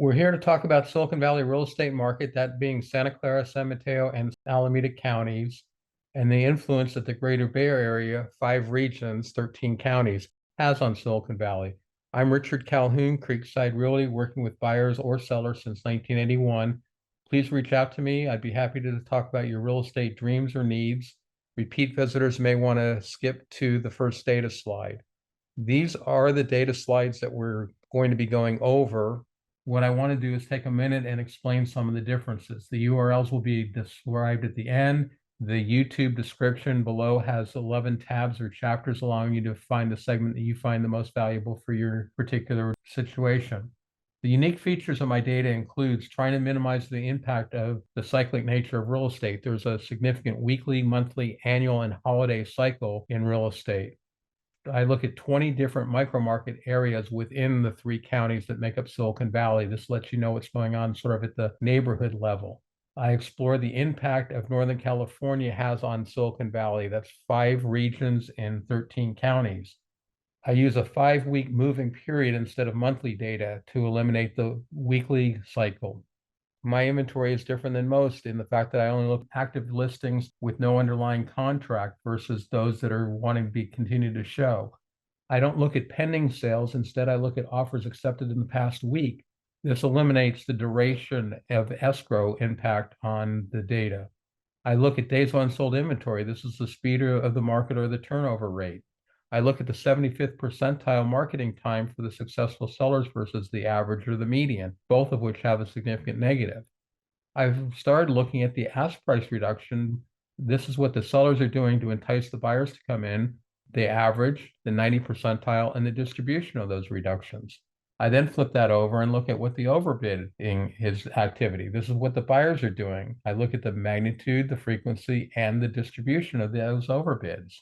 We're here to talk about Silicon Valley real estate market, that being Santa Clara, San Mateo, and Alameda counties, and the influence that the Greater Bay Area, 5 regions, 13 counties, has on Silicon Valley. I'm Richard Calhoun, Creekside Realty, working with buyers or sellers since 1981. Please reach out to me. I'd be happy to talk about your real estate dreams or needs. Repeat visitors may want to skip to the first data slide. These are the data slides that we're going to be going over. What I want to do is take a minute and explain some of the differences. The URLs will be described at the end. The YouTube description below has 11 tabs or chapters allowing you to find the segment that you find the most valuable for your particular situation. The unique features of my data includes trying to minimize the impact of the cyclic nature of real estate. There's a significant weekly, monthly, annual, and holiday cycle in real estate. I look at 20 different micro market areas within the 3 counties that make up Silicon Valley. This lets you know what's going on sort of at the neighborhood level. I explore the impact of Northern California has on Silicon Valley. That's 5 regions and 13 counties. I use a 5-week moving period instead of monthly data to eliminate the weekly cycle. My inventory is different than most in the fact that I only look at active listings with no underlying contract versus those that are wanting to be continued to show. I don't look at pending sales. Instead, I look at offers accepted in the past week. This eliminates the duration of escrow impact on the data. I look at days on sold inventory. This is the speed of the market or the turnover rate. I look at the 75th percentile marketing time for the successful sellers versus the average or the median, both of which have a significant negative. I've started looking at the ask price reduction. This is what the sellers are doing to entice the buyers to come in, the average, the 90 percentile, and the distribution of those reductions. I then flip that over and look at what the overbidding is activity. This is what the buyers are doing. I look at the magnitude, the frequency, and the distribution of those overbids.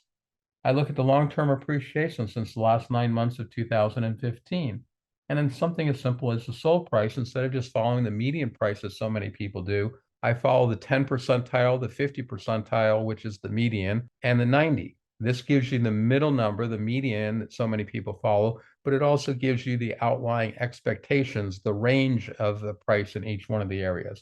I look at the long-term appreciation since the last 9 months of 2015. And then something as simple as the sold price, instead of just following the median price as so many people do, I follow the 10 percentile, the 50 percentile, which is the median, and the 90. This gives you the middle number, the median that so many people follow, but it also gives you the outlying expectations, the range of the price in each one of the areas.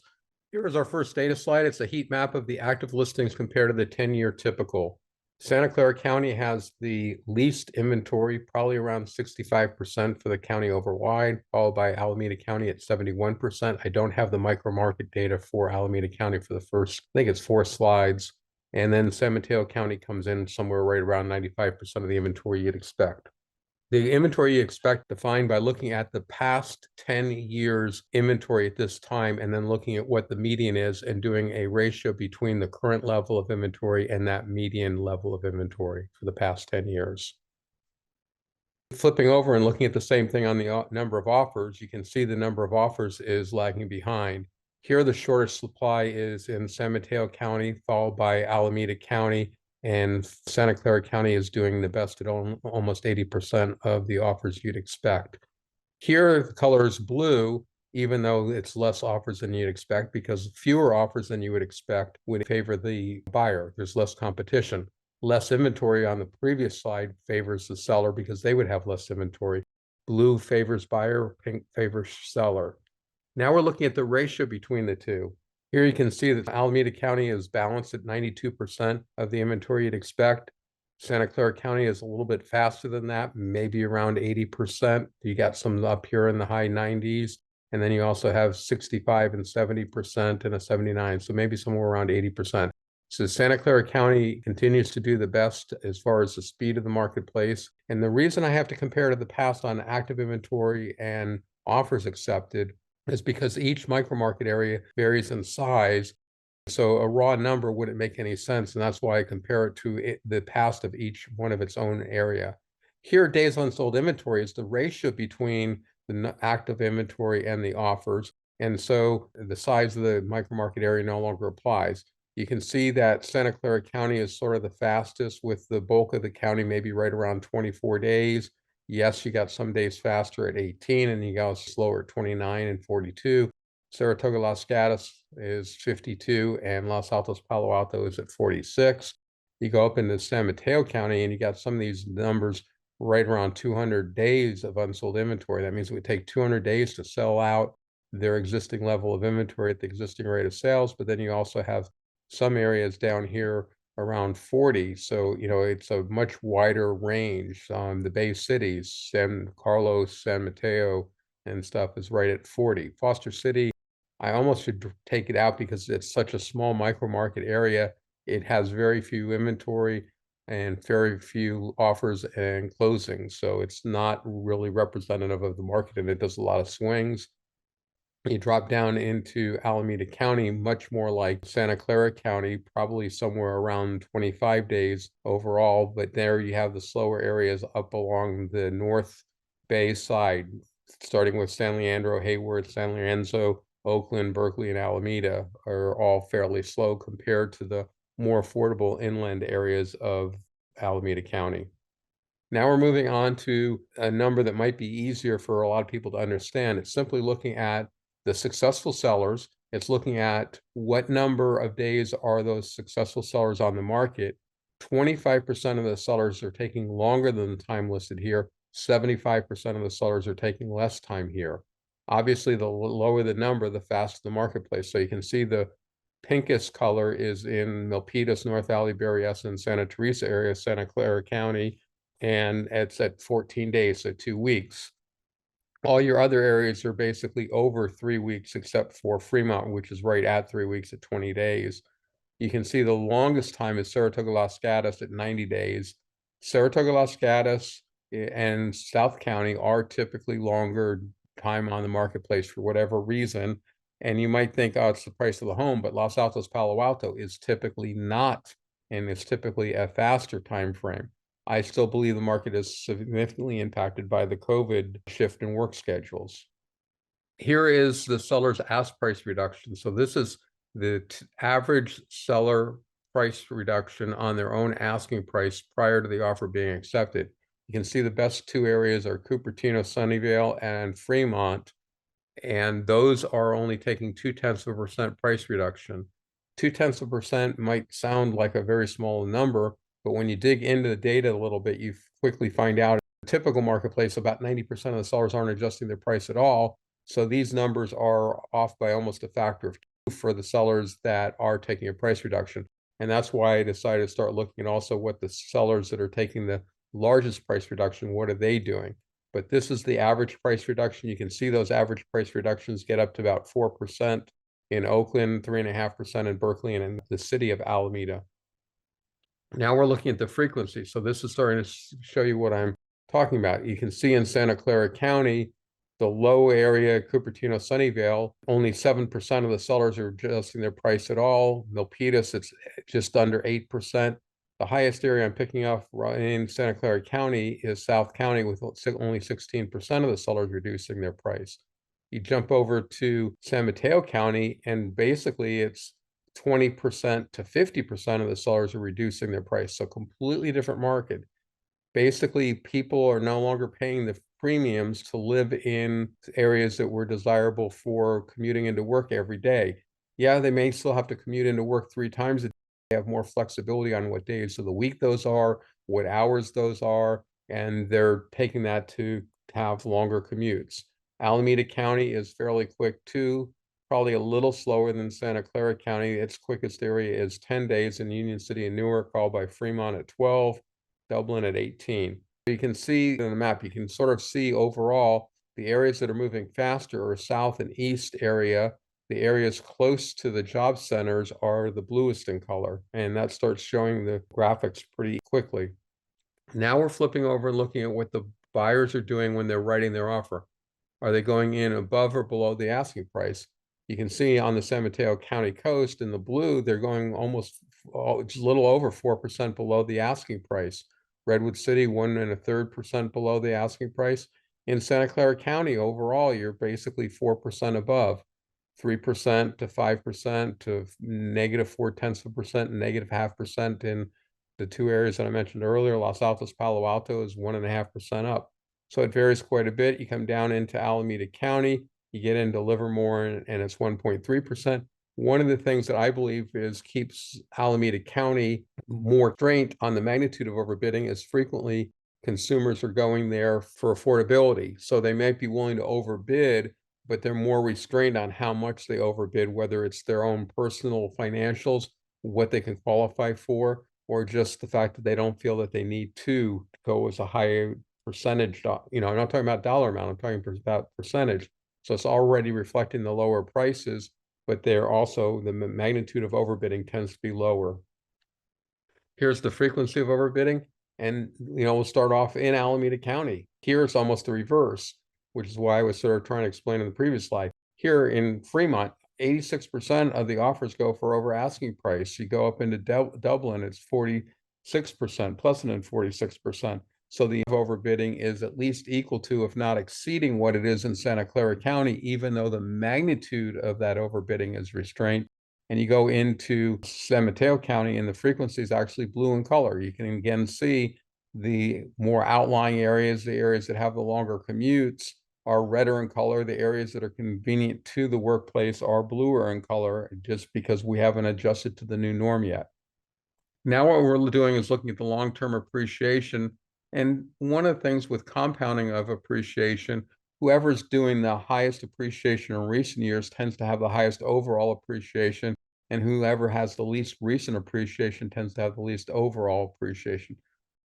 Here is our first data slide. It's a heat map of the active listings compared to the 10-year typical. Santa Clara County has the least inventory, probably around 65% for the county overwide, followed by Alameda County at 71%. I don't have the micro market data for Alameda County for the first, I think it's 4 slides. And then San Mateo County comes in somewhere right around 95% of the inventory you'd expect. The inventory you expect to find by looking at the past 10 years inventory at this time, and then looking at what the median is and doing a ratio between the current level of inventory and that median level of inventory for the past 10 years. Flipping over and looking at the same thing on the number of offers, you can see the number of offers is lagging behind. Here, the shortest supply is in San Mateo County, followed by Alameda County, and Santa Clara County is doing the best at almost 80% of the offers you'd expect. Here, the color is blue, even though it's less offers than you'd expect, because fewer offers than you would expect would favor the buyer. There's less competition. Less inventory on the previous slide favors the seller because they would have less inventory. Blue favors buyer, pink favors seller. Now we're looking at the ratio between the two. Here you can see that Alameda County is balanced at 92% of the inventory you'd expect. Santa Clara County is a little bit faster than that, maybe around 80%. You got some up here in the high 90s. And then you also have 65 and 70% and a 79. So maybe somewhere around 80%. So Santa Clara County continues to do the best as far as the speed of the marketplace. And the reason I have to compare to the past on active inventory and offers accepted is because each micro-market area varies in size. So a raw number wouldn't make any sense. And that's why I compare it to the past of each one of its own area. Here, days unsold inventory is the ratio between the active inventory and the offers. And so the size of the micro-market area no longer applies. You can see that Santa Clara County is sort of the fastest, with the bulk of the county maybe right around 24 days. Yes, you got some days faster at 18, and you got slower at 29 and 42. Saratoga Los Gatos is 52, and Los Altos Palo Alto is at 46. You go up into San Mateo County, and you got some of these numbers right around 200 days of unsold inventory. That means it would take 200 days to sell out their existing level of inventory at the existing rate of sales. But then you also have some areas down here around 40. So, it's a much wider range. The Bay Cities, San Carlos, San Mateo, and stuff is right at 40. Foster City, I almost should take it out because it's such a small micro market area. It has very few inventory and very few offers and closings. So it's not really representative of the market, and it does a lot of swings. You drop down into Alameda County, much more like Santa Clara County, probably somewhere around 25 days overall. But there you have the slower areas up along the North Bay side, starting with San Leandro, Hayward, San Lorenzo, Oakland, Berkeley, and Alameda are all fairly slow compared to the more affordable inland areas of Alameda County. Now we're moving on to a number that might be easier for a lot of people to understand. It's simply looking at the successful sellers. It's looking at what number of days are those successful sellers on the market. 25% of the sellers are taking longer than the time listed here. 75% of the sellers are taking less time here. Obviously, the lower the number, the faster the marketplace. So you can see the pinkest color is in Milpitas, North Valley, Berryessa, Santa Teresa area, Santa Clara County, and it's at 14 days, so 2 weeks. All your other areas are basically over 3 weeks, except for Fremont, which is right at 3 weeks at 20 days. You can see the longest time is Saratoga Las Gatos at 90 days. Saratoga Las Gatos and South County are typically longer time on the marketplace for whatever reason. And you might think, oh, it's the price of the home, but Los Altos, Palo Alto is typically not, and it's typically a faster time frame. I still believe the market is significantly impacted by the COVID shift in work schedules. Here is the seller's ask price reduction. So this is the average seller price reduction on their own asking price prior to the offer being accepted. You can see the best two areas are Cupertino, Sunnyvale, and Fremont, and those are only taking 0.2% price reduction. 0.2% might sound like a very small number, but when you dig into the data a little bit, you quickly find out in a typical marketplace, about 90% of the sellers aren't adjusting their price at all. So these numbers are off by almost a factor of 2 for the sellers that are taking a price reduction. And that's why I decided to start looking at also what the sellers that are taking the largest price reduction, what are they doing? But this is the average price reduction. You can see those average price reductions get up to about 4% in Oakland, 3.5% in Berkeley, and in the city of Alameda. Now we're looking at the frequency. So this is starting to show you what I'm talking about. You can see in Santa Clara County, the low area, Cupertino, Sunnyvale, only 7% of the sellers are adjusting their price at all. Milpitas, it's just under 8%. The highest area I'm picking up in Santa Clara County is South County, with only 16% of the sellers reducing their price. You jump over to San Mateo County, and basically it's 20% to 50% of the sellers are reducing their price. So completely different market. Basically, people are no longer paying the premiums to live in areas that were desirable for commuting into work every day. Yeah, they may still have to commute into work 3 times a day. They have more flexibility on what days of the week those are, what hours those are, and they're taking that to have longer commutes. Alameda County is fairly quick too, probably a little slower than Santa Clara County. Its quickest area is 10 days in Union City and Newark, followed by Fremont at 12, Dublin at 18. You can see in the map, you can sort of see overall the areas that are moving faster are south and east area. The areas close to the job centers are the bluest in color, and that starts showing the graphics pretty quickly. Now we're flipping over and looking at what the buyers are doing when they're writing their offer. Are they going in above or below the asking price? You can see on the San Mateo County coast in the blue, they're going almost just a little over 4% below the asking price. Redwood City, 1.33% below the asking price. In Santa Clara County, overall, you're basically 4% above, 3% to 5% to -0.4%, -0.5% in the 2 areas that I mentioned earlier. Los Altos, Palo Alto is 1.5% up. So it varies quite a bit. You come down into Alameda County, you get into Livermore, and it's 1.3%. One of the things that I believe keeps Alameda County more restrained on the magnitude of overbidding is frequently consumers are going there for affordability. So they might be willing to overbid, but they're more restrained on how much they overbid, whether it's their own personal financials, what they can qualify for, or just the fact that they don't feel that they need to go as a higher percentage. I'm not talking about dollar amount, I'm talking about percentage. So it's already reflecting the lower prices, but they're also, the magnitude of overbidding tends to be lower. Here's the frequency of overbidding. And, we'll start off in Alameda County. Here it's almost the reverse, which is why I was sort of trying to explain in the previous slide. Here in Fremont, 86% of the offers go for over asking price. You go up into Dublin, it's 46%, plus than 46%. So the overbidding is at least equal to, if not exceeding, what it is in Santa Clara County, even though the magnitude of that overbidding is restrained. And you go into San Mateo County and the frequency is actually blue in color. You can again see the more outlying areas, the areas that have the longer commutes are redder in color. The areas that are convenient to the workplace are bluer in color, just because we haven't adjusted to the new norm yet. Now what we're doing is looking at the long-term appreciation. And one of the things with compounding of appreciation, whoever's doing the highest appreciation in recent years tends to have the highest overall appreciation, and whoever has the least recent appreciation tends to have the least overall appreciation.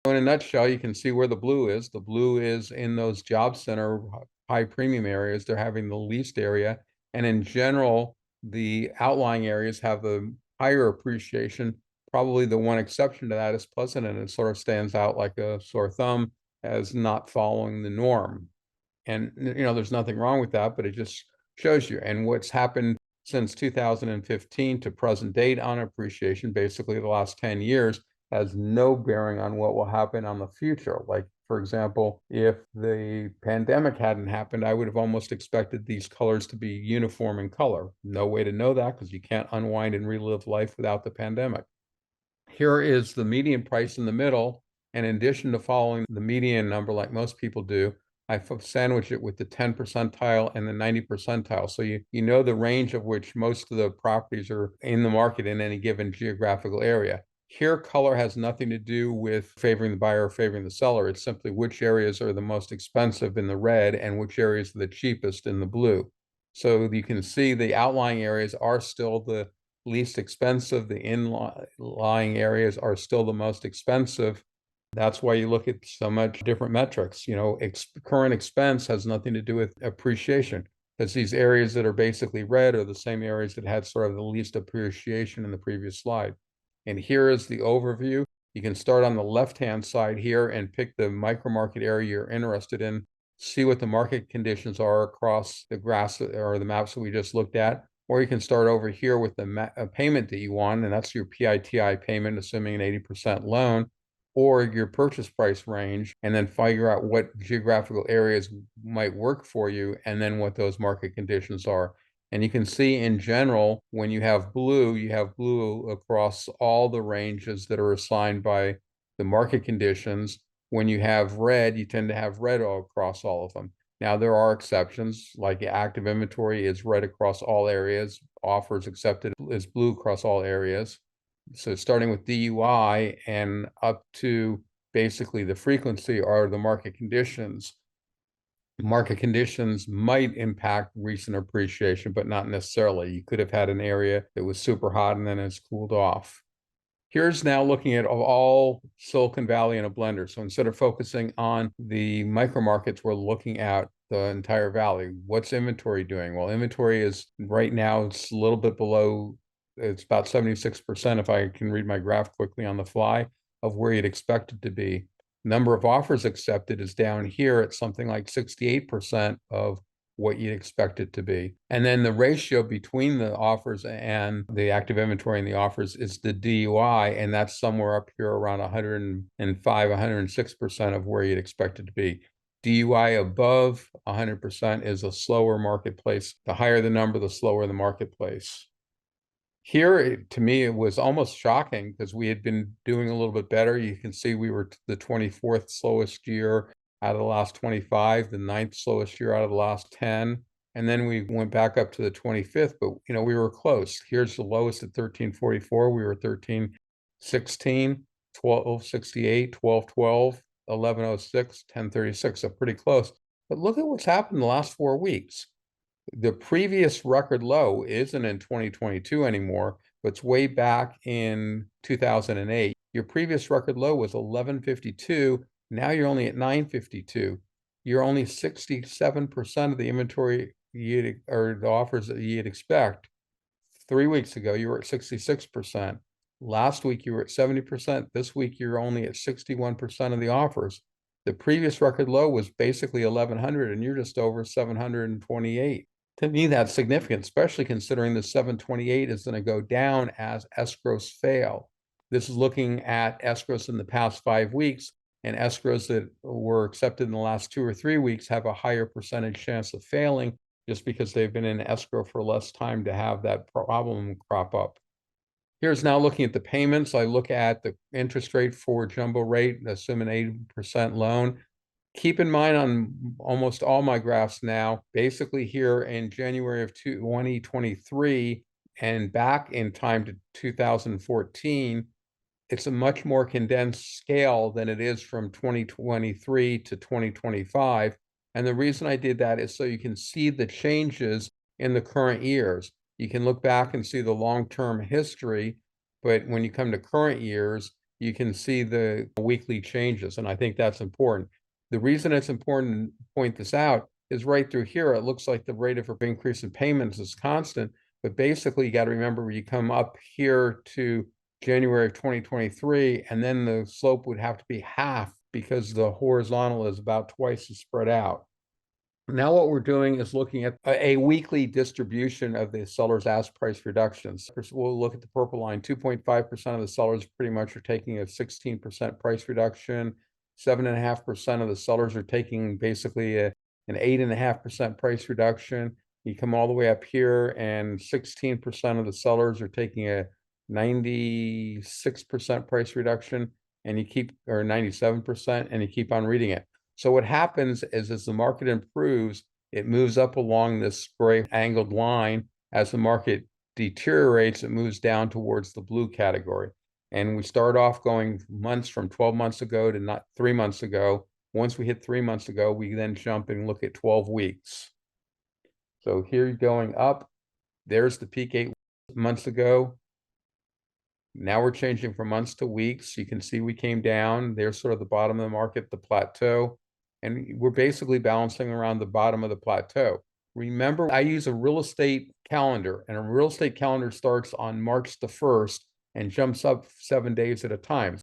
So in a nutshell, you can see where the blue is. The blue is in those job center high premium areas. They're having the least area. And in general, the outlying areas have the higher appreciation. Probably the one exception to that is Pleasant, and it sort of stands out like a sore thumb as not following the norm. And, there's nothing wrong with that, but it just shows you. And what's happened since 2015 to present date on appreciation, basically the last 10 years, has no bearing on what will happen on the future. Like, for example, if the pandemic hadn't happened, I would have almost expected these colors to be uniform in color. No way to know that, because you can't unwind and relive life without the pandemic. Here is the median price in the middle. And in addition to following the median number like most people do, I sandwich it with the 10 percentile and the 90 percentile. So you know the range of which most of the properties are in the market in any given geographical area. Here, color has nothing to do with favoring the buyer or favoring the seller. It's simply which areas are the most expensive in the red and which areas are the cheapest in the blue. So you can see the outlying areas are still the least expensive. The inlying areas are still the most expensive. That's why you look at so much different metrics. Current expense has nothing to do with appreciation, because these areas that are basically red are the same areas that had sort of the least appreciation in the previous slide. And here is the overview. You can start on the left-hand side here and pick the micro market area you're interested in, see what the market conditions are across the graphs or the maps that we just looked at. Or you can start over here with the payment that you want, and that's your PITI payment, assuming an 80% loan, or your purchase price range, and then figure out what geographical areas might work for you, and then what those market conditions are. And you can see in general, when you have blue across all the ranges that are assigned by the market conditions. When you have red, you tend to have red all across all of them. Now, there are exceptions, like active inventory is red across all areas, offers accepted is blue across all areas. So starting with DUI and up to basically the frequency are the market conditions. Market conditions might impact recent appreciation, but not necessarily. You could have had an area that was super hot and then it's cooled off. Here's now looking at all Silicon Valley in a blender. So instead of focusing on the micro markets, we're looking at the entire valley. What's inventory doing? Well, inventory is right now, it's a little bit below, it's about 76%, if I can read my graph quickly on the fly, of where you'd expect it to be. Number of offers accepted is down here at something like 68% of what you'd expect it to be. And then the ratio between the offers and the active inventory and the offers is the DUI, and that's somewhere up here around 105, 106% of where you'd expect it to be. DUI above 100% is a slower marketplace. The higher the number, the slower the marketplace. Here, to me, it was almost shocking because we had been doing a little bit better. You can see we were the 24th slowest year out of the last 25, the 9th slowest year out of the last 10. And then we went back up to the 25th, but we were close. Here's the lowest at 1344. We were 1316, 1268, 1212, 1106, 1036. So pretty close. But look at what's happened in the last 4 weeks. The previous record low isn't in 2022 anymore, but it's way back in 2008. Your previous record low was 1152. Now you're only at 952. You're only 67% of the inventory or the offers that you'd expect. 3 weeks ago, you were at 66%. Last week, you were at 70%. This week, you're only at 61% of the offers. The previous record low was basically 1,100, and you're just over 728. To me, that's significant, especially considering the 728 is going to go down as escrows fail. This is looking at escrows in the past 5 weeks, and escrows that were accepted in the last 2 or 3 weeks have a higher percentage chance of failing just because they've been in escrow for less time to have that problem crop up. Here's now looking at the payments. I look at the interest rate for jumbo rate, assume an 80% loan. Keep in mind on almost all my graphs now, basically here in January of 2023 and back in time to 2014, it's a much more condensed scale than it is from 2023 to 2025. And the reason I did that is so you can see the changes in the current years. You can look back and see the long-term history, but when you come to current years, you can see the weekly changes. And I think that's important. The reason it's important to point this out is right through here, it looks like the rate of increase in payments is constant, but basically you got to remember when you come up here to January of 2023, and then the slope would have to be half because the horizontal is about twice as spread out. Now what we're doing is looking at a weekly distribution of the seller's ask price reductions. We'll look at the purple line. 2.5% of the sellers pretty much are taking a 16% price reduction. 7.5% of the sellers are taking basically an 8.5% price reduction. You come all the way up here and 16% of the sellers are taking a 96% price reduction, and you keep, or 97%, and you keep on reading it. So what happens is as the market improves, it moves up along this gray angled line. As the market deteriorates, it moves down towards the blue category. And we start off going months from 12 months ago to not 3 months ago. Once we hit 3 months ago, we then jump and look at 12 weeks. So here going up, there's the peak 8 months ago. Now we're changing from months to weeks. You can see we came down. There's sort of the bottom of the market, the plateau. And we're basically bouncing around the bottom of the plateau. Remember, I use a real estate calendar, and a real estate calendar starts on March the 1st and jumps up 7 days at a time.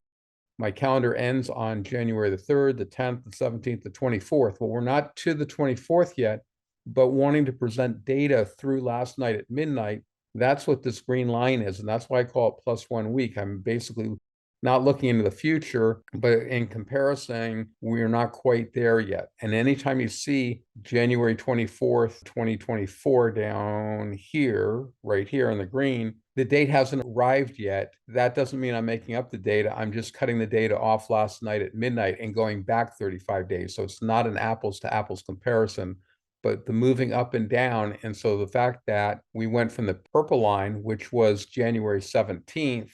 My calendar ends on January the 3rd, the 10th, the 17th, the 24th. Well, we're not to the 24th yet, but wanting to present data through last night at midnight, that's what this green line is. And that's why I call it plus 1 week. I'm basically not looking into the future, but in comparison, we're not quite there yet. And anytime you see January 24th, 2024 down here, right here in the green, the date hasn't arrived yet. That doesn't mean I'm making up the data. I'm just cutting the data off last night at midnight and going back 35 days. So it's not an apples to apples comparison, but the moving up and down. And so the fact that we went from the purple line, which was January 17th,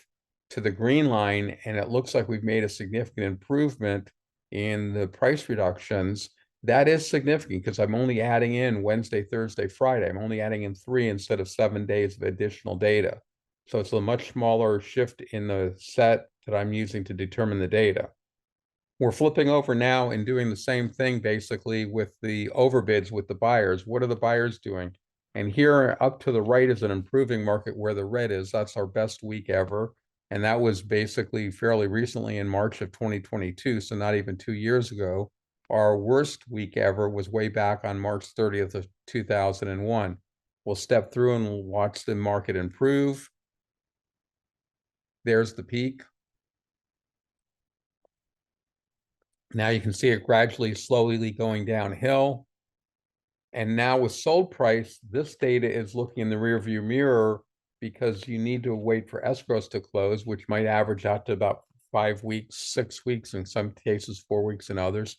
to the green line, and it looks like we've made a significant improvement in the price reductions. That is significant because I'm only adding in Wednesday, Thursday, Friday. I'm only adding in 3 instead of 7 days of additional data. So it's a much smaller shift in the set that I'm using to determine the data. We're flipping over now and doing the same thing basically with the overbids with the buyers. What are the buyers doing? And here up to the right is an improving market where the red is. That's our best week ever. And that was basically fairly recently in March of 2022, so not even 2 years ago. Our worst week ever was way back on March 30th of 2001. We'll step through and we'll watch the market improve. There's the peak. Now you can see it gradually, slowly going downhill. And now with sold price, this data is looking in the rearview mirror because you need to wait for escrows to close, which might average out to about 5 weeks, 6 weeks, in some cases, 4 weeks in others.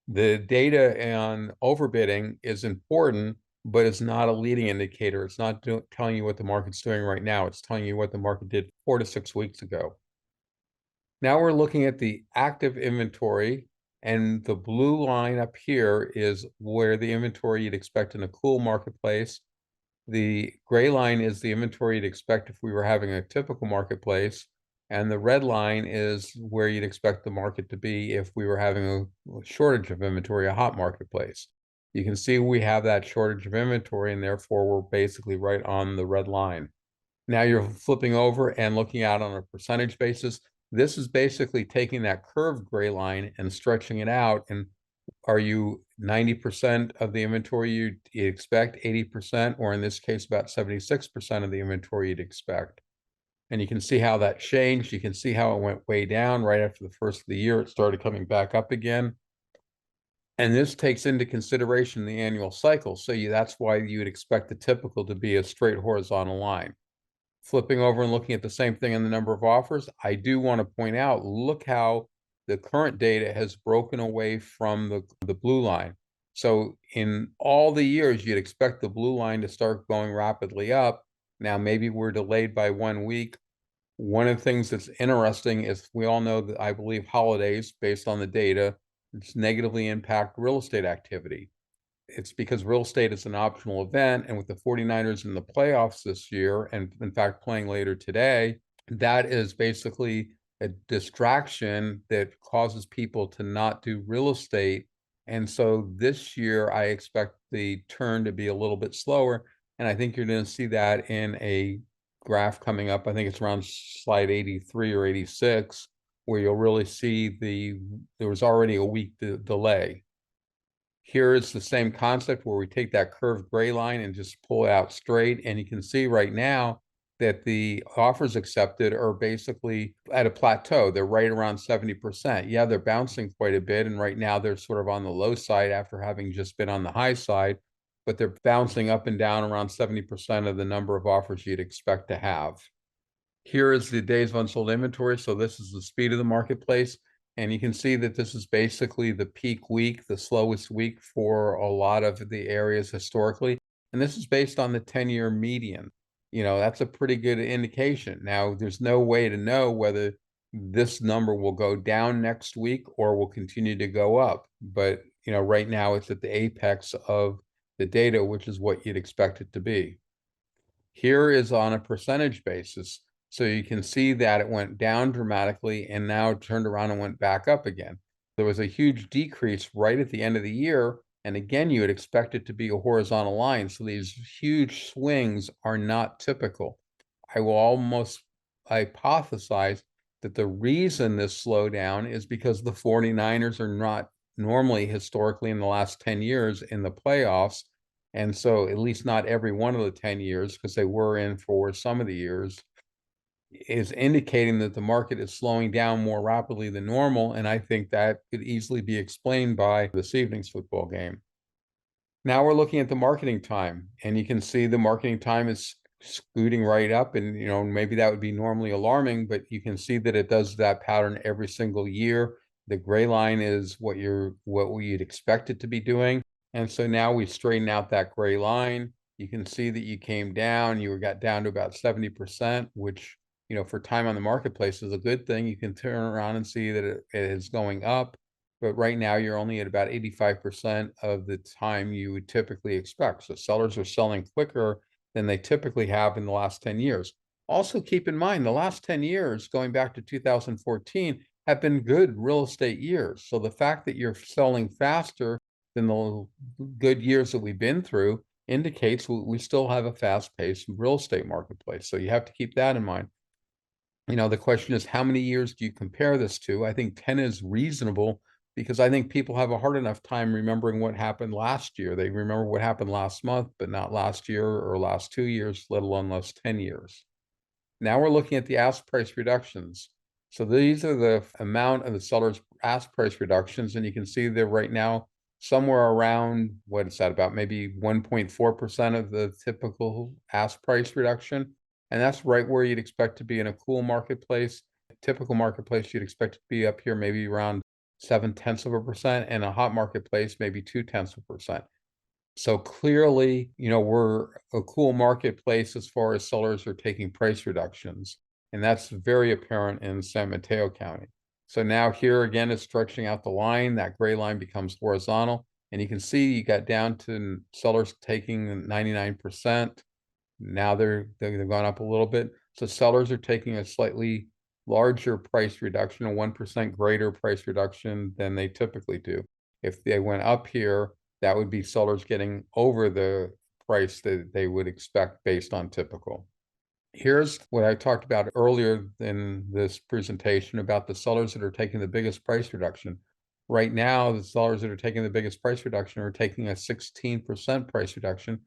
The data on overbidding is important, but it's not a leading indicator. It's not telling you what the market's doing right now. It's telling you what the market did 4 to 6 weeks ago. Now we're looking at the active inventory. And the blue line up here is where the inventory you'd expect in a cool marketplace. The gray line is the inventory you'd expect if we were having a typical marketplace. And the red line is where you'd expect the market to be if we were having a shortage of inventory, a hot marketplace. You can see we have that shortage of inventory, and therefore we're basically right on the red line. Now you're flipping over and looking out on a percentage basis. This is basically taking that curved gray line and stretching it out. And are you 90% of the inventory you'd expect, 80%, or in this case, about 76% of the inventory you'd expect? And you can see how that changed. You can see how it went way down right after the first of the year. It started coming back up again. And this takes into consideration the annual cycle. So that's why you would expect the typical to be a straight horizontal line. Flipping over and looking at the same thing in the number of offers, I do want to point out, look how the current data has broken away from the blue line. So in all the years, you'd expect the blue line to start going rapidly up. Now, maybe we're delayed by 1 week. One of the things that's interesting is we all know that I believe holidays, based on the data, negatively impact real estate activity. It's because real estate is an optional event, and with the 49ers in the playoffs this year, and in fact playing later today, that is basically a distraction that causes people to not do real estate. And so this year I expect the turn to be a little bit slower, and I think you're going to see that in a graph coming up. I think it's around slide 83 or 86, where you'll really see there was already a week delay. Here is the same concept where we take that curved gray line and just pull it out straight. And you can see right now that the offers accepted are basically at a plateau. They're right around 70%. Yeah, they're bouncing quite a bit. And right now they're sort of on the low side after having just been on the high side, but they're bouncing up and down around 70% of the number of offers you'd expect to have. Here is the days of unsold inventory. So this is the speed of the marketplace. And you can see that this is basically the peak week, the slowest week for a lot of the areas historically. And this is based on the 10-year median. That's a pretty good indication. Now, there's no way to know whether this number will go down next week or will continue to go up. But, right now it's at the apex of the data, which is what you'd expect it to be. Here is on a percentage basis. So you can see that it went down dramatically and now turned around and went back up again. There was a huge decrease right at the end of the year. And again, you would expect it to be a horizontal line. So these huge swings are not typical. I will almost hypothesize that the reason this slowdown is because the 49ers are not normally historically in the last 10 years in the playoffs. And so at least not every one of the 10 years, because they were in for some of the years, is indicating that the market is slowing down more rapidly than normal. And I think that could easily be explained by this evening's football game. Now we're looking at the marketing time, and you can see the marketing time is scooting right up. And, maybe that would be normally alarming, but you can see that it does that pattern every single year. The gray line is what you'd expect it to be doing. And so now we straighten out that gray line. You can see that you came down, got down to about 70%, which, for time on the marketplace is a good thing. You can turn around and see that it is going up. But right now you're only at about 85% of the time you would typically expect. So sellers are selling quicker than they typically have in the last 10 years. Also keep in mind, the last 10 years, going back to 2014, have been good real estate years. So the fact that you're selling faster than the good years that we've been through indicates we still have a fast-paced real estate marketplace. So you have to keep that in mind. The question is, how many years do you compare this to? I think 10 is reasonable, because I think people have a hard enough time remembering what happened last year. They remember what happened last month, but not last year or last 2 years, let alone last 10 years. Now we're looking at the ask price reductions. So these are the amount of the seller's ask price reductions. And you can see they're right now somewhere around, what is that, about maybe 1.4% of the typical ask price reduction. And that's right where you'd expect to be in a cool marketplace. Typical marketplace, you'd expect to be up here maybe around 0.7%, and a hot marketplace, maybe 0.2%. So clearly, we're a cool marketplace as far as sellers are taking price reductions. And that's very apparent in San Mateo County. So now here again is stretching out the line. That gray line becomes horizontal. And you can see you got down to sellers taking 99%. Now they've gone up a little bit. So sellers are taking a slightly larger price reduction, a 1% greater price reduction than they typically do. If they went up here, that would be sellers getting over the price that they would expect based on typical. Here's what I talked about earlier in this presentation about the sellers that are taking the biggest price reduction. Right now, the sellers that are taking the biggest price reduction are taking a 16% price reduction.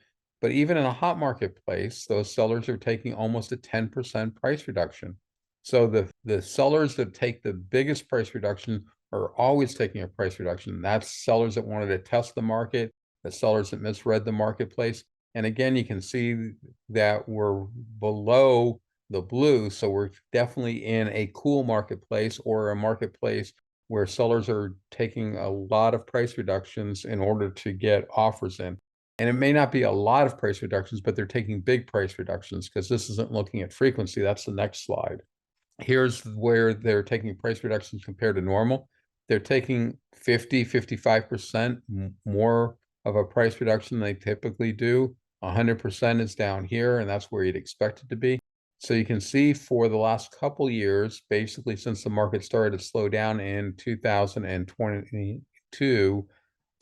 But even in a hot marketplace, those sellers are taking almost a 10% price reduction. So the sellers that take the biggest price reduction are always taking a price reduction. That's sellers that wanted to test the market, the sellers that misread the marketplace. And again, you can see that we're below the blue. So we're definitely in a cool marketplace, or a marketplace where sellers are taking a lot of price reductions in order to get offers in. And it may not be a lot of price reductions, but they're taking big price reductions, because this isn't looking at frequency. That's the next slide. Here's where they're taking price reductions compared to normal. They're taking 50, 55% more of a price reduction than they typically do. 100% is down here, and that's where you'd expect it to be. So you can see for the last couple years, basically since the market started to slow down in 2022,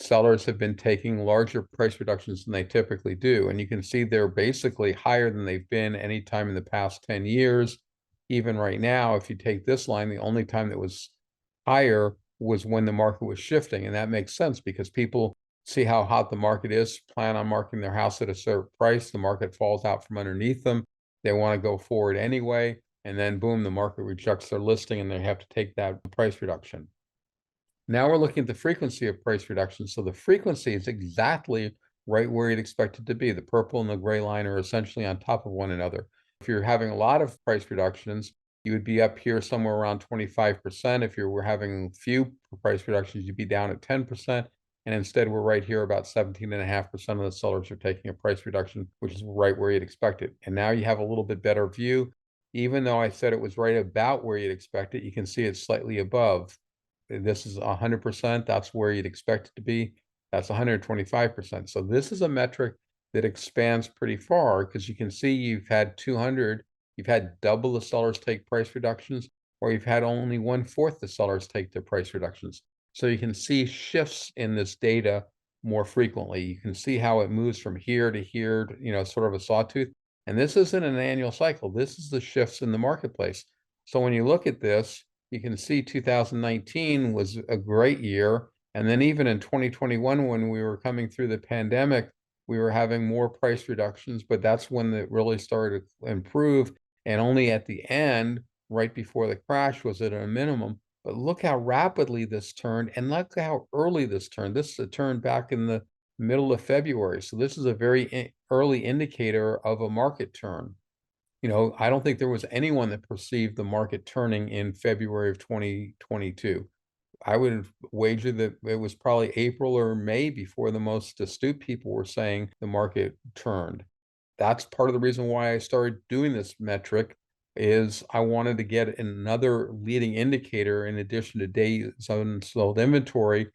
sellers have been taking larger price reductions than they typically do. And you can see they're basically higher than they've been any time in the past 10 years. Even right now, if you take this line, the only time that was higher was when the market was shifting. And that makes sense, because people see how hot the market is, plan on marking their house at a certain price. The market falls out from underneath them. They want to go forward anyway. And then boom, the market rejects their listing and they have to take that price reduction. Now we're looking at the frequency of price reduction. So the frequency is exactly right where you'd expect it to be. The purple and the gray line are essentially on top of one another. If you're having a lot of price reductions, you would be up here somewhere around 25%. If you were having few price reductions, you'd be down at 10%. And instead, we're right here, about 17.5% of the sellers are taking a price reduction, which is right where you'd expect it. And now you have a little bit better view. Even though I said it was right about where you'd expect it, you can see it's slightly above. This is 100%. That's where you'd expect it to be. That's 125%. So this is a metric that expands pretty far, because you can see you've had 200, you've had double the sellers take price reductions, or you've had only 1/4 the sellers take their price reductions. So you can see shifts in this data more frequently. You can see how it moves from here to here, sort of a sawtooth. And this isn't an annual cycle. This is the shifts in the marketplace. So when you look at this, you can see 2019 was a great year. And then even in 2021, when we were coming through the pandemic, we were having more price reductions, but that's when it really started to improve. And only at the end, right before the crash, was it at a minimum. But look how rapidly this turned, and look how early this turned. This is a turn back in the middle of February. So this is a very early indicator of a market turn. I don't think there was anyone that perceived the market turning in February of 2022. I would wager that it was probably April or May before the most astute people were saying the market turned. That's part of the reason why I started doing this metric, is I wanted to get another leading indicator in addition to days unsold inventory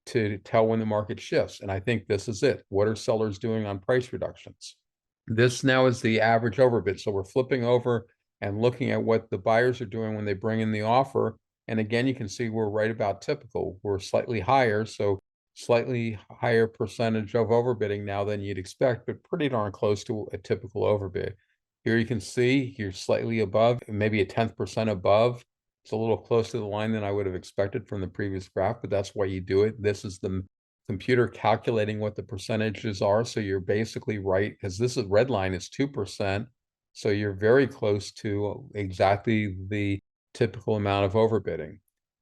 to tell when the market shifts. And I think this is it. What are sellers doing on price reductions? This now is the average overbid. So we're flipping over and looking at what the buyers are doing when they bring in the offer. And again, you can see we're right about typical. We're slightly higher, so slightly higher percentage of overbidding now than you'd expect, but pretty darn close to a typical overbid. Here you can see you're slightly above, maybe a 10% above. It's a little close to the line than I would have expected from the previous graph, but that's why you do it. This is the computer calculating what the percentages are. So you're basically right, because this is red line is 2%. So you're very close to exactly the typical amount of overbidding.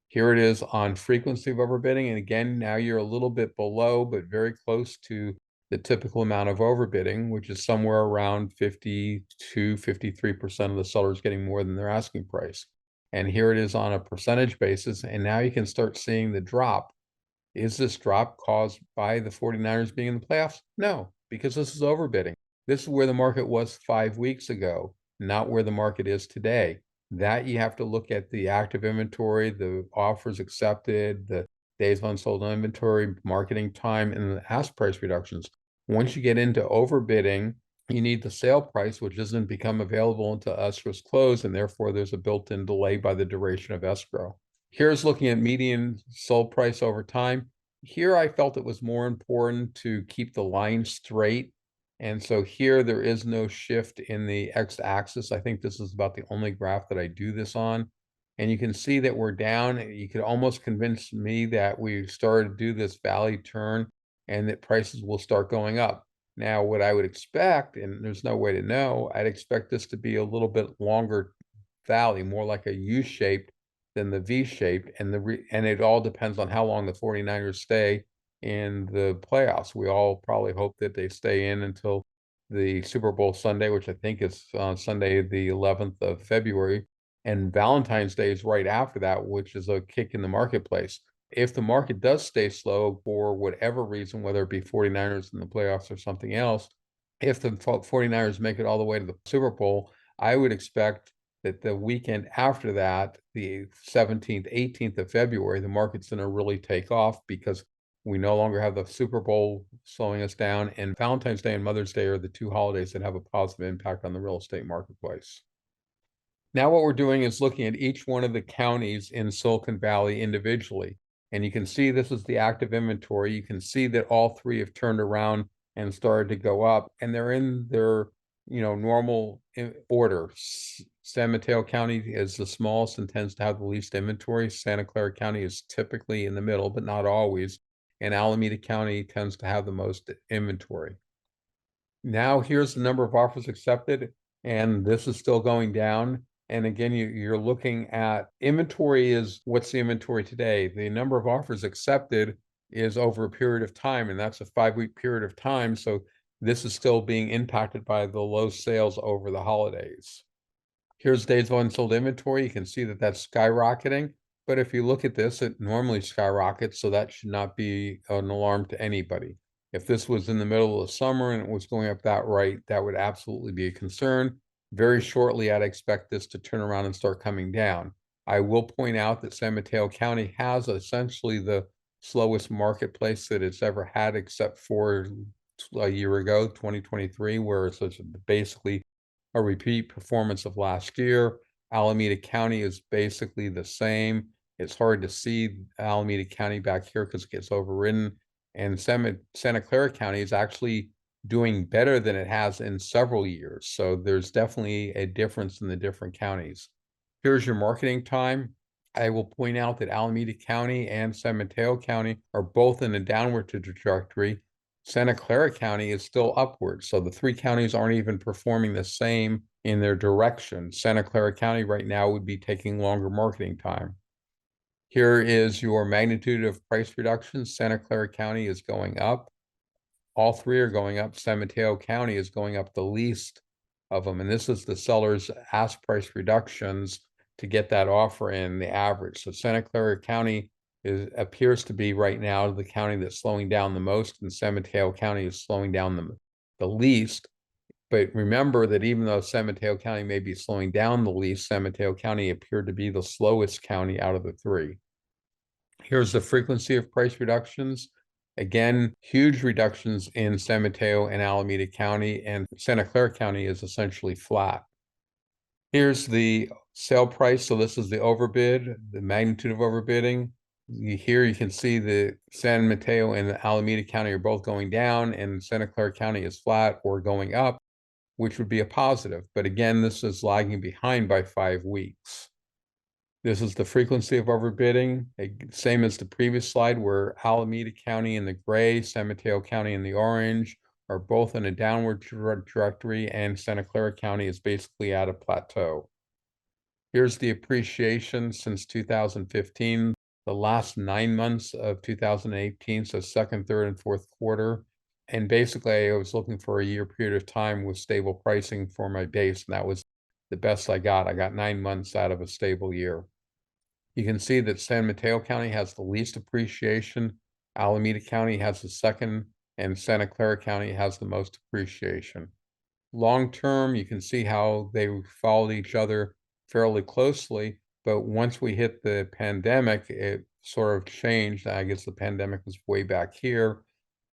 Here it is on frequency of overbidding. And again, now you're a little bit below, but very close to the typical amount of overbidding, which is somewhere around 52, 53% of the sellers getting more than their asking price. And here it is on a percentage basis. And now you can start seeing the drop. Is this drop caused by the 49ers being in the playoffs? No, because this is overbidding. This is where the market was 5 weeks ago, not where the market is today. That you have to look at the active inventory, the offers accepted, the days of unsold inventory, marketing time, and the ask price reductions. Once you get into overbidding, you need the sale price, which doesn't become available until escrow's close, and therefore there's a built-in delay by the duration of escrow. Here's looking at median sold price over time. Here I felt it was more important to keep the line straight. And so here there is no shift in the x-axis. I think this is about the only graph that I do this on. And you can see that we're down. You could almost convince me that we started to do this valley turn and that prices will start going up. Now, what I would expect, and there's no way to know, I'd expect this to be a little bit longer valley, more like a U-shaped than the V-shaped, and and it all depends on how long the 49ers stay in the playoffs. We all probably hope that they stay in until the Super Bowl Sunday, which I think is Sunday, the 11th of February, and Valentine's Day is right after that, which is a kick in the marketplace. If the market does stay slow for whatever reason, whether it be 49ers in the playoffs or something else, if the 49ers make it all the way to the Super Bowl, I would expect that the weekend after that, the 17th, 18th of February, the market's going to really take off because we no longer have the Super Bowl slowing us down, and Valentine's Day and Mother's Day are the two holidays that have a positive impact on the real estate marketplace. Now what we're doing is looking at each one of the counties in Silicon Valley individually. And you can see this is the active inventory. You can see that all three have turned around and started to go up, and they're in their normal order. San Mateo County is the smallest and tends to have the least inventory. Santa Clara County is typically in the middle, but not always. And Alameda County tends to have the most inventory. Now here's the number of offers accepted, and this is still going down. And again, you're looking at inventory is what's the inventory today? The number of offers accepted is over a period of time, and that's a 5-week period of time. So this is still being impacted by the low sales over the holidays. Here's days of unsold inventory. You can see that that's skyrocketing. But if you look at this, it normally skyrockets, so that should not be an alarm to anybody. If this was in the middle of the summer and it was going up that right, that would absolutely be a concern. Very shortly, I'd expect this to turn around and start coming down. I will point out that San Mateo County has essentially the slowest marketplace that it's ever had, except for a year ago, 2023, where it's basically a repeat performance of last year. Alameda County is basically the same. It's hard to see Alameda County back here because it gets overridden. And Santa Clara County is actually doing better than it has in several years. So there's definitely a difference in the different counties. Here's your marketing time. I will point out that Alameda County and San Mateo County are both in a downward trajectory. Santa Clara County is still upward. So the three counties aren't even performing the same in their direction. Santa Clara County right now would be taking longer marketing time. Here is your magnitude of price reductions. Santa Clara County is going up. All three are going up. San Mateo County is going up the least of them. And this is the seller's ask price reductions to get that offer in the average. So Santa Clara County appears to be right now the county that's slowing down the most, and San Mateo County is slowing down the least. But remember that even though San Mateo County may be slowing down the least, San Mateo County appeared to be the slowest county out of the three. Here's the frequency of price reductions. Again, huge reductions in San Mateo and Alameda County, and Santa Clara County is essentially flat. Here's the sale price. So this is the overbid, the magnitude of overbidding. Here you can see the San Mateo and Alameda County are both going down, and Santa Clara County is flat or going up, which would be a positive. But again, this is lagging behind by 5 weeks. This is the frequency of overbidding, same as the previous slide, where Alameda County in the gray, San Mateo County in the orange are both in a downward trajectory, and Santa Clara County is basically at a plateau. Here's the appreciation since 2015, the last 9 months of 2018, so second, third, and fourth quarter. And basically, I was looking for a year period of time with stable pricing for my base, and that was the best I got. I got 9 months out of a stable year. You can see that San Mateo County has the least appreciation, Alameda County has the second, and Santa Clara County has the most appreciation. Long term, you can see how they followed each other fairly closely. But once we hit the pandemic, it sort of changed. I guess the pandemic was way back here.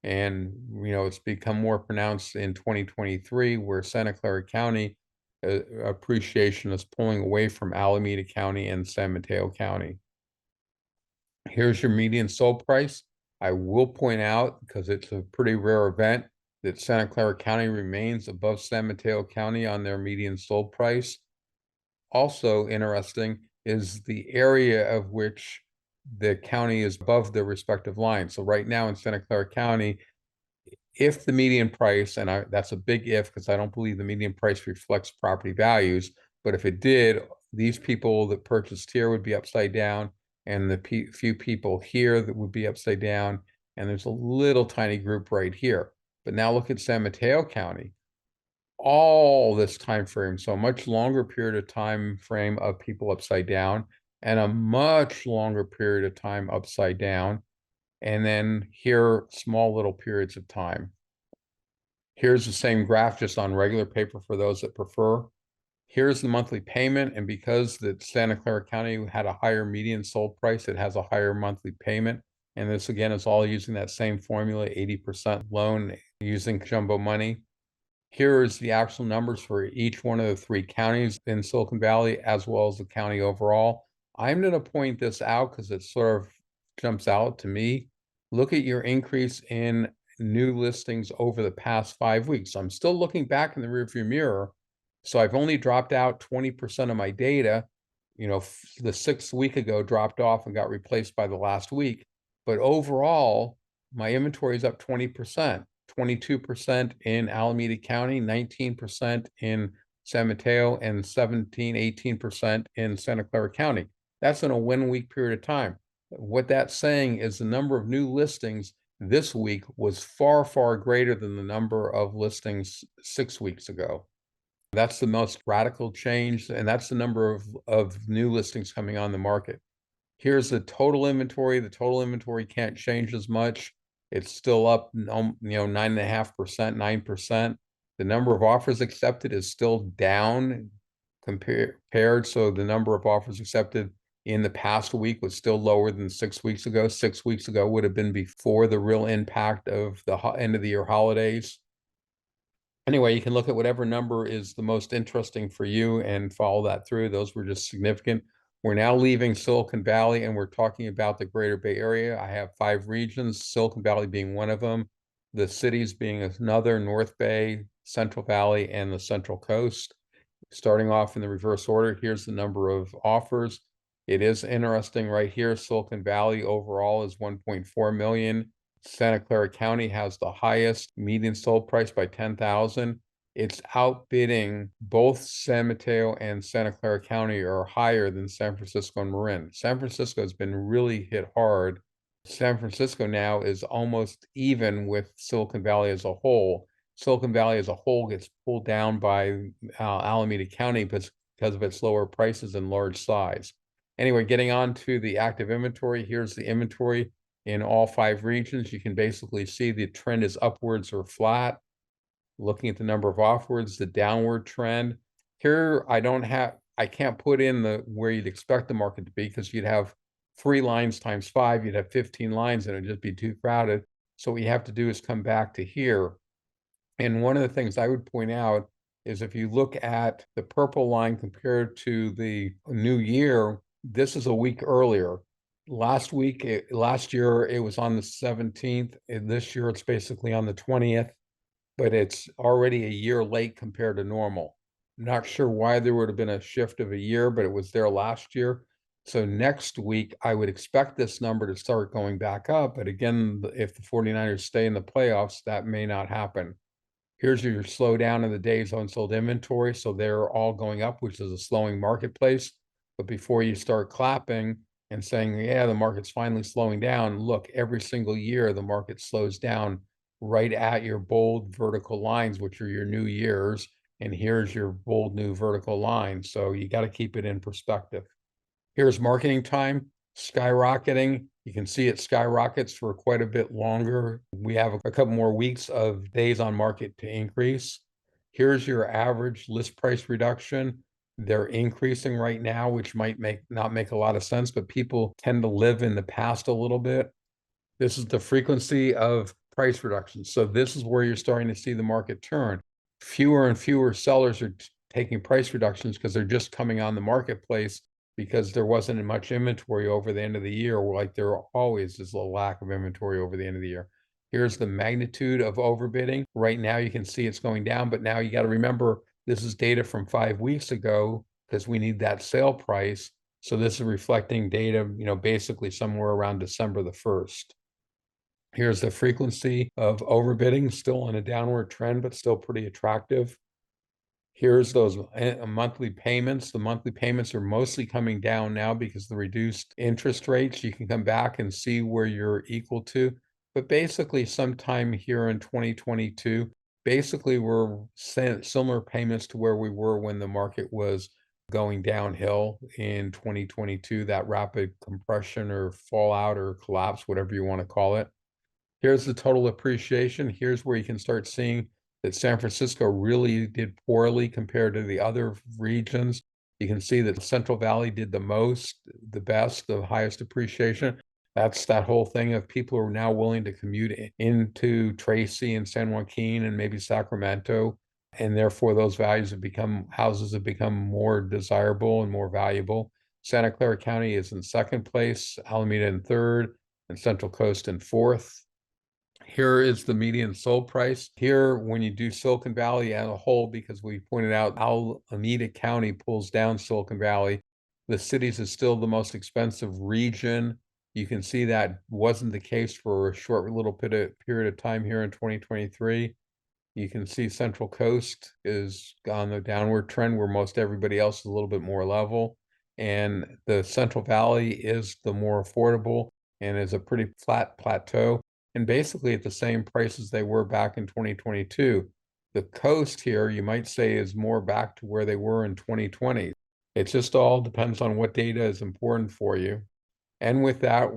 And, it's become more pronounced in 2023, where Santa Clara County appreciation is pulling away from Alameda County and San Mateo County. Here's your median sold price. I will point out, because it's a pretty rare event, that Santa Clara County remains above San Mateo County on their median sold price. Also interesting is the area of which the county is above their respective lines. So right now in Santa Clara County, if the median price, and that's a big if, because I don't believe the median price reflects property values, but if it did, these people that purchased here would be upside down, and the few people here that would be upside down, and there's a little tiny group right here. But now look at San Mateo County. All this time frame, so a much longer period of time frame of people upside down, and a much longer period of time upside down, and then here small little periods of time. Here's the same graph, just on regular paper for those that prefer. Here's the monthly payment, and because that Santa Clara County had a higher median sold price, it has a higher monthly payment. And this again is all using that same formula, 80% loan using jumbo money. Here is the actual numbers for each one of the 3 counties in Silicon Valley, as well as the county overall. I'm going to point this out because it sort of jumps out to me. Look at your increase in new listings over the past 5 weeks. I'm still looking back in the rearview mirror. So I've only dropped out 20% of my data. The 6th week ago dropped off and got replaced by the last week. But overall, my inventory is up 20%. 22% in Alameda County, 19% in San Mateo, and 18% in Santa Clara County. That's in a 1 week period of time. What that's saying is the number of new listings this week was far, far greater than the number of listings 6 weeks ago. That's the most radical change, and that's the number of new listings coming on the market. Here's the total inventory. The total inventory can't change as much. It's still up, 9.5%, 9%. The number of offers accepted is still down compared. So the number of offers accepted in the past week was still lower than 6 weeks ago. 6 weeks ago would have been before the real impact of the end of the year holidays. Anyway, you can look at whatever number is the most interesting for you and follow that through. Those were just significant. We're now leaving Silicon Valley and we're talking about the Greater Bay Area. I have 5 regions, Silicon Valley being one of them, the cities being another, North Bay, Central Valley, and the Central Coast. Starting off in the reverse order, here's the number of offers. It is interesting right here, Silicon Valley overall is 1.4 million. Santa Clara County has the highest median sold price by 10,000. It's outbidding both San Mateo and Santa Clara County are higher than San Francisco and Marin. San Francisco has been really hit hard. San Francisco now is almost even with Silicon Valley as a whole. Silicon Valley as a whole gets pulled down by Alameda County because of its lower prices and large size. Anyway, getting on to the active inventory, here's the inventory in all 5 regions. You can basically see the trend is upwards or flat. Looking at the number of offers, the downward trend. Here, I can't put in where you'd expect the market to be because you'd have 3 lines times 5, you'd have 15 lines and it'd just be too crowded. So what you have to do is come back to here. And one of the things I would point out is if you look at the purple line compared to the new year, this is a week earlier. Last year, it was on the 17th. And this year, it's basically on the 20th, but it's already a year late compared to normal. Not sure why there would have been a shift of a year, but it was there last year. So next week, I would expect this number to start going back up. But again, if the 49ers stay in the playoffs, that may not happen. Here's your slowdown in the days unsold inventory. So they're all going up, which is a slowing marketplace. But before you start clapping and saying, yeah, the market's finally slowing down, look, every single year the market slows down right at your bold vertical lines, which are your new years. And here's your bold new vertical line. So you got to keep it in perspective. Here's marketing time skyrocketing. You can see it skyrockets for quite a bit longer. We have a couple more weeks of days on market to increase. Here's your average list price reduction. They're increasing right now, which might not make a lot of sense, but people tend to live in the past a little bit. This is the frequency of price reductions. So this is where you're starting to see the market turn. Fewer and fewer sellers are taking price reductions because they're just coming on the marketplace because there wasn't much inventory over the end of the year, like there always is a lack of inventory over the end of the year. Here's the magnitude of overbidding. Right now you can see it's going down, but now you got to remember this is data from 5 weeks ago because we need that sale price. So this is reflecting data, basically somewhere around December the 1st. Here's the frequency of overbidding, still on a downward trend, but still pretty attractive. Here's those monthly payments. The monthly payments are mostly coming down now because the reduced interest rates. You can come back and see where you're equal to. But basically, sometime here in 2022, basically we're similar payments to where we were when the market was going downhill in 2022, that rapid compression or fallout or collapse, whatever you want to call it. Here's the total appreciation. Here's where you can start seeing that San Francisco really did poorly compared to the other regions. You can see that the Central Valley did the most, the best, the highest appreciation. That's that whole thing of people are now willing to commute into Tracy and San Joaquin and maybe Sacramento. And therefore those houses have become more desirable and more valuable. Santa Clara County is in second place, Alameda in third, and Central Coast in fourth. Here is the median sold price. Here, when you do Silicon Valley as a whole, because we pointed out Alameda County pulls down Silicon Valley, the cities is still the most expensive region. You can see that wasn't the case for a short little period of time here in 2023. You can see Central Coast is on the downward trend where most everybody else is a little bit more level. And the Central Valley is the more affordable and is a pretty flat plateau and basically at the same prices they were back in 2022. The coast here, you might say, is more back to where they were in 2020. It just all depends on what data is important for you. And with that,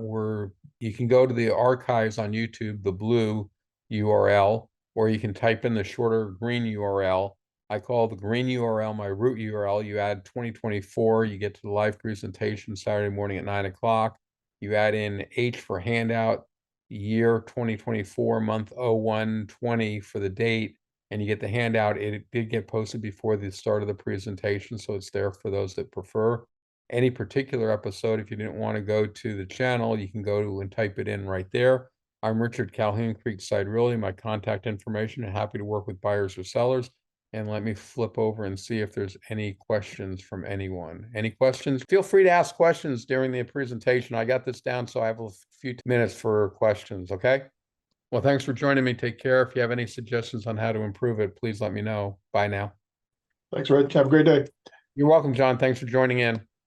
you can go to the archives on YouTube, the blue URL, or you can type in the shorter green URL. I call the green URL my root URL. You add 2024, you get to the live presentation Saturday morning at 9 o'clock. You add in H for handout, year 2024, month 01/20 for the date, and you get the handout. It did get posted before the start of the presentation, so it's there for those that prefer. Any particular episode, if you didn't want to go to the channel, you can go to and type it in right there. I'm Richard Calhoun, Creekside Realty. My contact information, happy to work with buyers or sellers. And let me flip over and see if there's any questions from anyone. Any questions? Feel free to ask questions during the presentation. I got this down, so I have a few minutes for questions, okay? Well, thanks for joining me. Take care. If you have any suggestions on how to improve it, please let me know. Bye now. Thanks, Rich. Have a great day. You're welcome, John. Thanks for joining in.